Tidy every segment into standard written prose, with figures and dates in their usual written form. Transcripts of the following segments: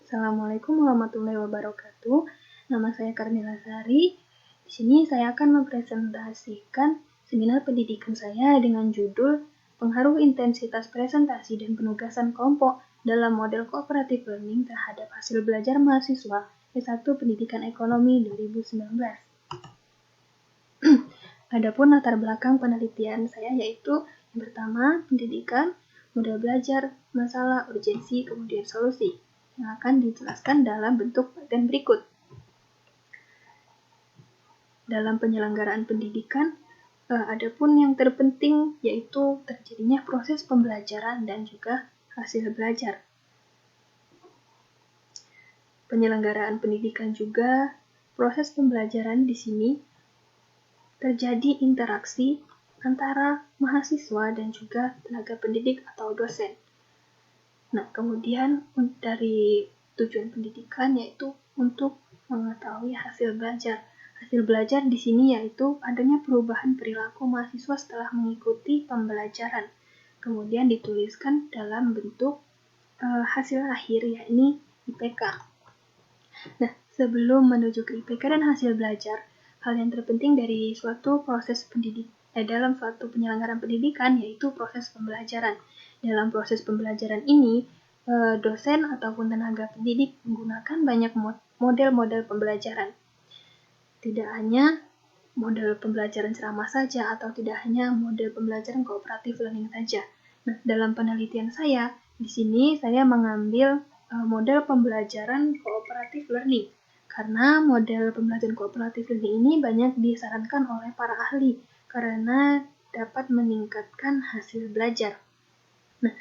Assalamualaikum warahmatullahi wabarakatuh. Nama saya Karnila Sari. Di sini saya akan mempresentasikan seminar pendidikan saya dengan judul Pengaruh Intensitas Presentasi dan Penugasan Kelompok dalam Model Cooperative Learning terhadap Hasil Belajar Mahasiswa S1 Pendidikan Ekonomi 2019. Adapun latar belakang penelitian saya yaitu yang pertama, pendidikan, model belajar, masalah, urgensi, kemudian solusi, yang akan dijelaskan dalam bentuk bagian berikut. Dalam penyelenggaraan pendidikan, adapun yang terpenting yaitu terjadinya proses pembelajaran dan juga hasil belajar. Penyelenggaraan pendidikan juga, proses pembelajaran di sini terjadi interaksi antara mahasiswa dan juga tenaga pendidik atau dosen. Nah, kemudian dari tujuan pendidikan yaitu untuk mengetahui hasil belajar. Hasil belajar di sini yaitu adanya perubahan perilaku mahasiswa setelah mengikuti pembelajaran. Kemudian dituliskan dalam bentuk hasil akhir, yakni IPK. Nah, sebelum menuju ke IPK dan hasil belajar, hal yang terpenting dari suatu proses dalam suatu penyelenggaraan pendidikan yaitu proses pembelajaran. Dalam proses pembelajaran ini, dosen ataupun tenaga pendidik menggunakan banyak model-model pembelajaran. Tidak hanya model pembelajaran ceramah saja atau tidak hanya model pembelajaran cooperative learning saja. Nah, dalam penelitian saya, di sini saya mengambil model pembelajaran cooperative learning. Karena model pembelajaran cooperative learning ini banyak disarankan oleh para ahli karena dapat meningkatkan hasil belajar. Nah,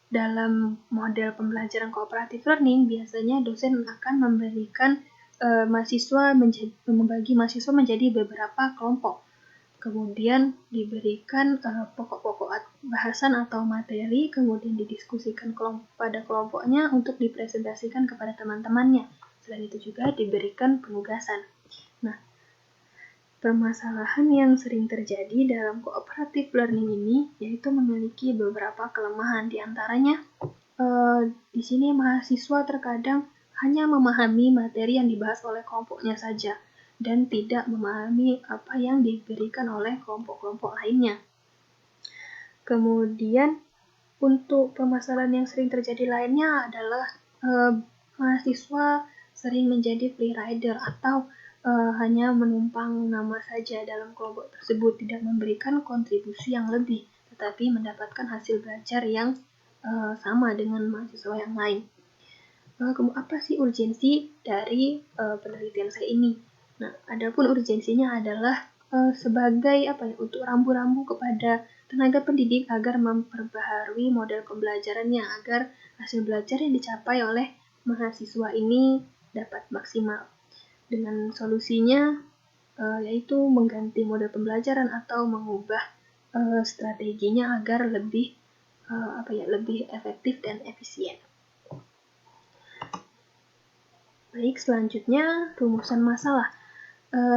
dalam model pembelajaran cooperative learning, biasanya dosen akan memberikan membagi mahasiswa menjadi beberapa kelompok. Kemudian diberikan pokok-pokok bahasan atau materi, kemudian didiskusikan pada kelompoknya untuk dipresentasikan kepada teman-temannya. Selain itu juga diberikan penugasan. Nah, permasalahan yang sering terjadi dalam cooperative learning ini yaitu memiliki beberapa kelemahan. Di antaranya, di sini mahasiswa terkadang hanya memahami materi yang dibahas oleh kelompoknya saja dan tidak memahami apa yang diberikan oleh kelompok-kelompok lainnya. Kemudian, untuk permasalahan yang sering terjadi lainnya adalah mahasiswa sering menjadi free rider atau hanya menumpang nama saja dalam kelompok tersebut, tidak memberikan kontribusi yang lebih, tetapi mendapatkan hasil belajar yang sama dengan mahasiswa yang lain. Apa sih urgensi dari penelitian saya ini? Nah, adapun urgensinya adalah sebagai untuk rambu-rambu kepada tenaga pendidik agar memperbaharui model pembelajarannya agar hasil belajar yang dicapai oleh mahasiswa ini dapat maksimal. Dengan solusinya yaitu mengganti model pembelajaran atau mengubah strateginya agar lebih efektif dan efisien. Baik, selanjutnya rumusan masalah.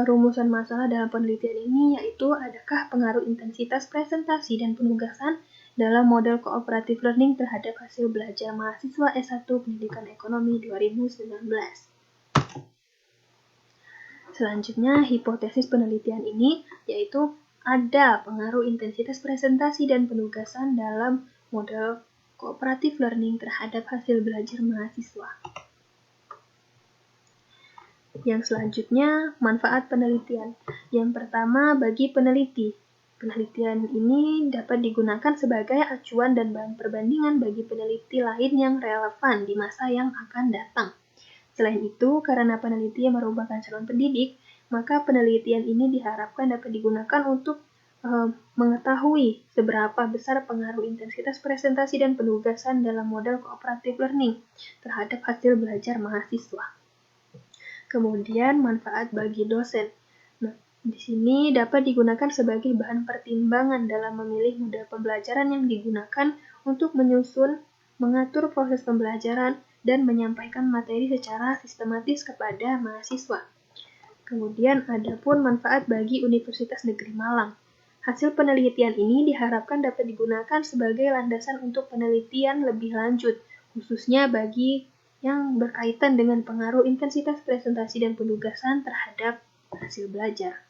Rumusan masalah dalam penelitian ini yaitu adakah pengaruh intensitas presentasi dan penugasan dalam model cooperative learning terhadap hasil belajar mahasiswa S1 Pendidikan Ekonomi 2019. Selanjutnya, hipotesis penelitian ini yaitu ada pengaruh intensitas presentasi dan penugasan dalam model cooperative learning terhadap hasil belajar mahasiswa. Yang selanjutnya, manfaat penelitian. Yang pertama, bagi peneliti. Penelitian ini dapat digunakan sebagai acuan dan bahan perbandingan bagi peneliti lain yang relevan di masa yang akan datang. Selain itu, karena peneliti yang merupakan calon pendidik, maka penelitian ini diharapkan dapat digunakan untuk mengetahui seberapa besar pengaruh intensitas presentasi dan penugasan dalam model cooperative learning terhadap hasil belajar mahasiswa. Kemudian, manfaat bagi dosen. Nah, di sini dapat digunakan sebagai bahan pertimbangan dalam memilih model pembelajaran yang digunakan untuk menyusun, mengatur proses pembelajaran, dan menyampaikan materi secara sistematis kepada mahasiswa. Kemudian, ada pun manfaat bagi Universitas Negeri Malang. Hasil penelitian ini diharapkan dapat digunakan sebagai landasan untuk penelitian lebih lanjut, khususnya bagi yang berkaitan dengan pengaruh intensitas presentasi dan penugasan terhadap hasil belajar.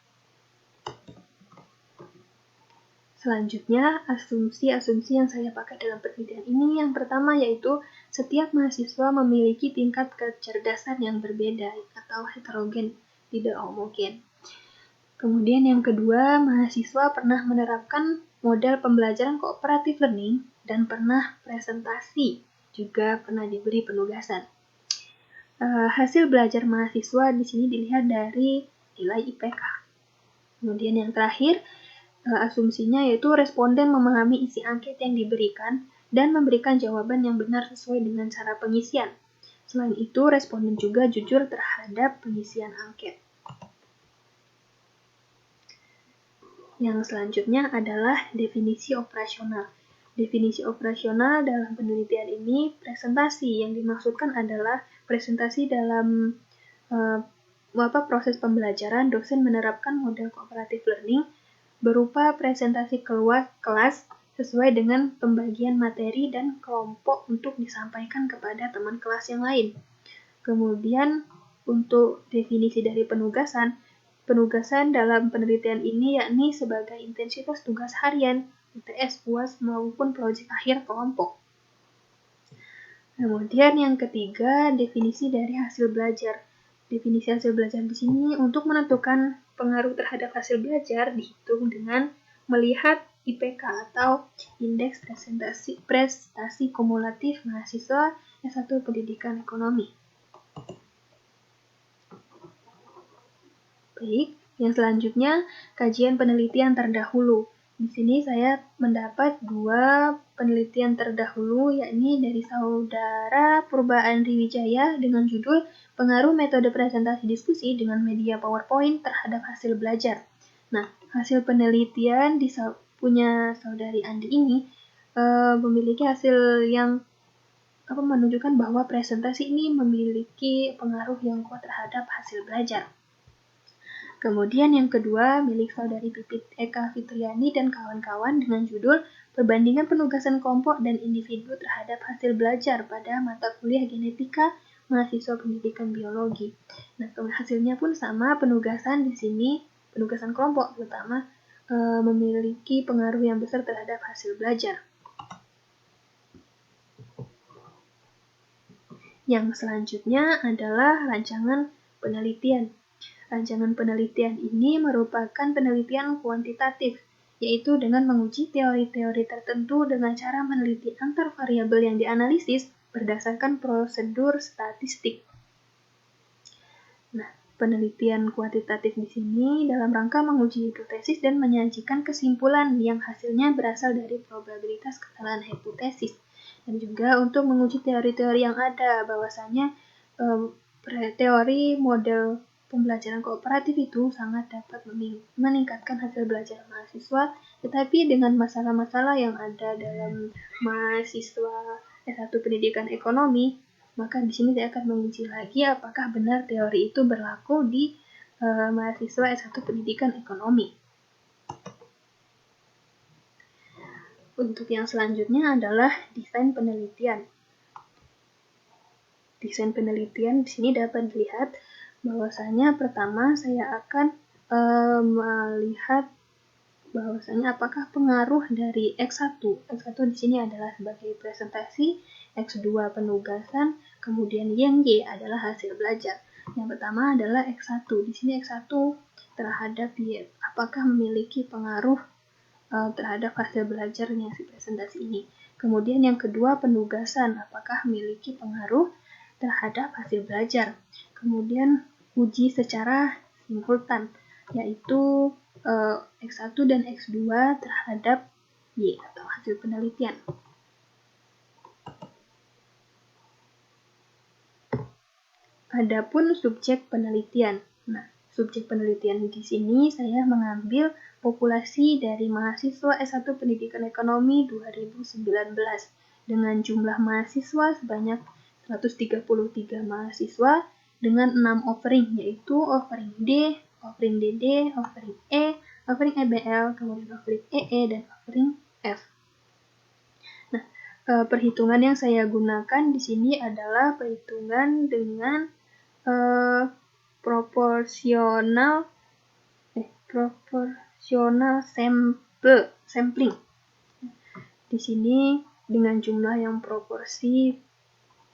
Selanjutnya, asumsi-asumsi yang saya pakai dalam penelitian ini yang pertama yaitu setiap mahasiswa memiliki tingkat kecerdasan yang berbeda atau heterogen, tidak homogen. Kemudian yang kedua, mahasiswa pernah menerapkan model pembelajaran cooperative learning dan pernah presentasi, juga pernah diberi penugasan. Hasil belajar mahasiswa di sini dilihat dari nilai IPK. Kemudian yang terakhir, asumsinya yaitu responden memahami isi angket yang diberikan dan memberikan jawaban yang benar sesuai dengan cara pengisian. Selain itu, responden juga jujur terhadap pengisian angket. Yang selanjutnya adalah definisi operasional. Definisi operasional dalam penelitian ini, presentasi yang dimaksudkan adalah presentasi dalam proses pembelajaran. Dosen menerapkan model cooperative learning berupa presentasi keluar kelas sesuai dengan pembagian materi dan kelompok untuk disampaikan kepada teman kelas yang lain. Kemudian untuk definisi dari penugasan dalam penelitian ini yakni sebagai intensitas tugas harian, UTS, UAS, maupun proyek akhir kelompok. Kemudian yang ketiga, definisi dari hasil belajar. Definisi hasil belajar di sini untuk menentukan pengaruh terhadap hasil belajar dihitung dengan melihat IPK atau Indeks Prestasi Kumulatif Mahasiswa S1 Pendidikan Ekonomi. Baik, yang selanjutnya kajian penelitian terdahulu. Di sini saya mendapat 2 penelitian terdahulu, yakni dari Saudara Purba Andri Wijaya dengan judul Pengaruh Metode Presentasi Diskusi dengan Media PowerPoint terhadap Hasil Belajar. Nah, hasil penelitian punya Saudari Andri ini memiliki hasil yang menunjukkan bahwa presentasi ini memiliki pengaruh yang kuat terhadap hasil belajar. Kemudian yang kedua, milik Saudari Pipit Eka Fitriani dan kawan-kawan dengan judul Perbandingan Penugasan Kelompok dan Individu terhadap Hasil Belajar pada Mata Kuliah Genetika Mahasiswa Pendidikan Biologi. Nah, hasilnya pun sama, penugasan di sini, penugasan kelompok terutama, memiliki pengaruh yang besar terhadap hasil belajar. Yang selanjutnya adalah rancangan penelitian. Rancangan penelitian ini merupakan penelitian kuantitatif, yaitu dengan menguji teori-teori tertentu dengan cara meneliti antar variabel yang dianalisis berdasarkan prosedur statistik. Nah, penelitian kuantitatif di sini dalam rangka menguji hipotesis dan menyajikan kesimpulan yang hasilnya berasal dari probabilitas kesalahan hipotesis. Dan juga untuk menguji teori-teori yang ada, bahwasanya teori model pembelajaran kooperatif itu sangat dapat meningkatkan hasil belajar mahasiswa, tetapi dengan masalah-masalah yang ada dalam mahasiswa S1 Pendidikan Ekonomi, maka di sini saya akan menguji lagi apakah benar teori itu berlaku di mahasiswa S1 Pendidikan Ekonomi. Untuk yang selanjutnya adalah desain penelitian. Desain penelitian di sini dapat dilihat bahwasanya pertama saya akan melihat bahwasanya apakah pengaruh dari X1. X1 di sini adalah sebagai presentasi, X2 penugasan, kemudian yang Y adalah hasil belajar. Yang pertama adalah X1. Di sini X1 terhadap Y, apakah memiliki pengaruh terhadap hasil belajarnya si presentasi ini. Kemudian yang kedua penugasan, apakah memiliki pengaruh terhadap hasil belajar. Kemudian uji secara simultan, yaitu X1 dan X2 terhadap Y atau hasil penelitian. Adapun subjek penelitian. Nah, subjek penelitian di sini saya mengambil populasi dari mahasiswa S1 Pendidikan Ekonomi 2019 dengan jumlah mahasiswa sebanyak 133 mahasiswa dengan 6 offering, yaitu offering D, offering DD, offering E, offering EBL, kemudian offering EE, dan offering F. Nah, Perhitungan yang saya gunakan di sini adalah perhitungan dengan proporsional sampling. Di sini dengan jumlah yang proporsi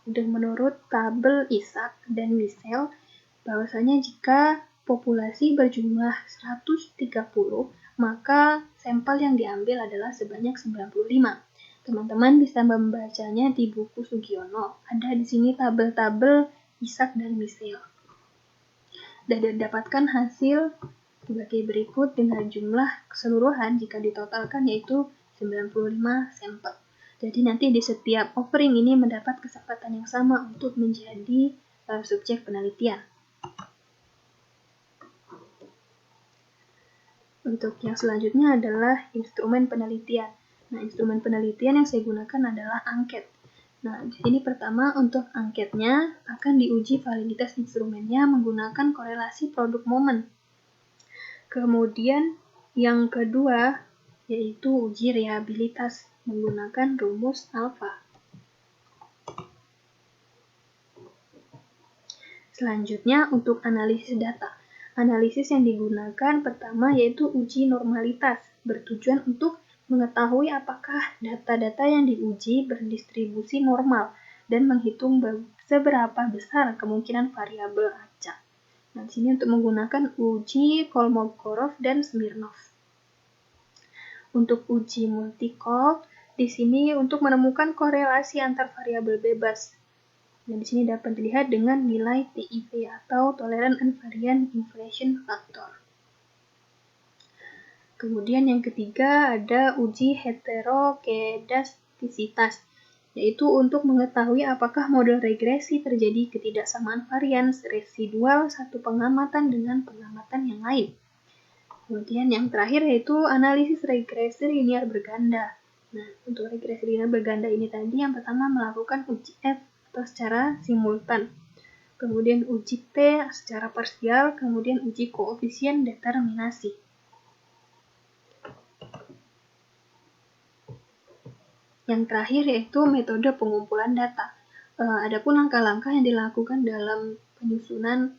dan menurut tabel Ishak dan Michel, bahwasanya jika populasi berjumlah 130, maka sampel yang diambil adalah sebanyak 95. Teman-teman bisa membacanya di buku Sugiono. Ada di sini tabel-tabel Ishak dan Michel. Dan didapatkan hasil sebagai berikut dengan jumlah keseluruhan jika ditotalkan yaitu 95 sampel. Jadi nanti di setiap offering ini mendapat kesempatan yang sama untuk menjadi subjek penelitian. Untuk yang selanjutnya adalah instrumen penelitian. Nah, instrumen penelitian yang saya gunakan adalah angket. Nah, di sini pertama untuk angketnya akan diuji validitas instrumennya menggunakan korelasi produk momen. Kemudian yang kedua yaitu uji reliabilitas menggunakan rumus alfa. Selanjutnya untuk analisis data. Analisis yang digunakan pertama yaitu uji normalitas, bertujuan untuk mengetahui apakah data-data yang diuji berdistribusi normal dan menghitung seberapa besar kemungkinan variabel acak. Nah, di sini untuk menggunakan uji Kolmogorov dan Smirnov. Untuk uji multi-call, di sini untuk menemukan korelasi antar variabel bebas. Nah, di sini dapat dilihat dengan nilai TIV atau Tolerant Invariant Inflation Factor. Kemudian yang ketiga ada uji heterokedastisitas, yaitu untuk mengetahui apakah model regresi terjadi ketidaksamaan varian residual satu pengamatan dengan pengamatan yang lain. Kemudian yang terakhir yaitu analisis regresi linear berganda. Nah, untuk regresi linear berganda ini tadi yang pertama melakukan uji F atau secara simultan. Kemudian uji T secara parsial, kemudian uji koefisien determinasi. Yang terakhir yaitu metode pengumpulan data. Adapun langkah-langkah yang dilakukan dalam penyusunan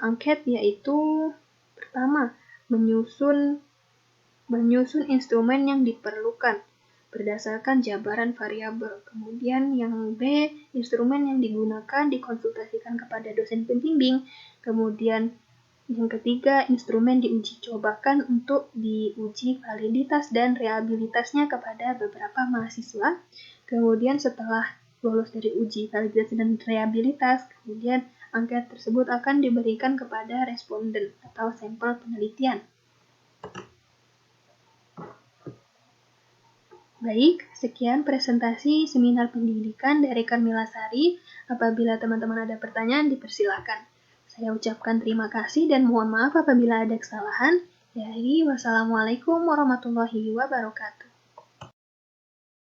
angket yaitu pertama, menyusun instrumen yang diperlukan berdasarkan jabaran variabel. Kemudian yang B, instrumen yang digunakan dikonsultasikan kepada dosen pembimbing. Kemudian yang ketiga, instrumen diuji cobakan untuk diuji validitas dan reliabilitasnya kepada beberapa mahasiswa. Kemudian setelah lolos dari uji validitas dan reliabilitas, kemudian angket tersebut akan diberikan kepada responden atau sampel penelitian. Baik, sekian presentasi seminar pendidikan dari Karmila Sari. Apabila teman-teman ada pertanyaan, dipersilakan. Saya ucapkan terima kasih dan mohon maaf apabila ada kesalahan. Wassalamualaikum warahmatullahi wabarakatuh.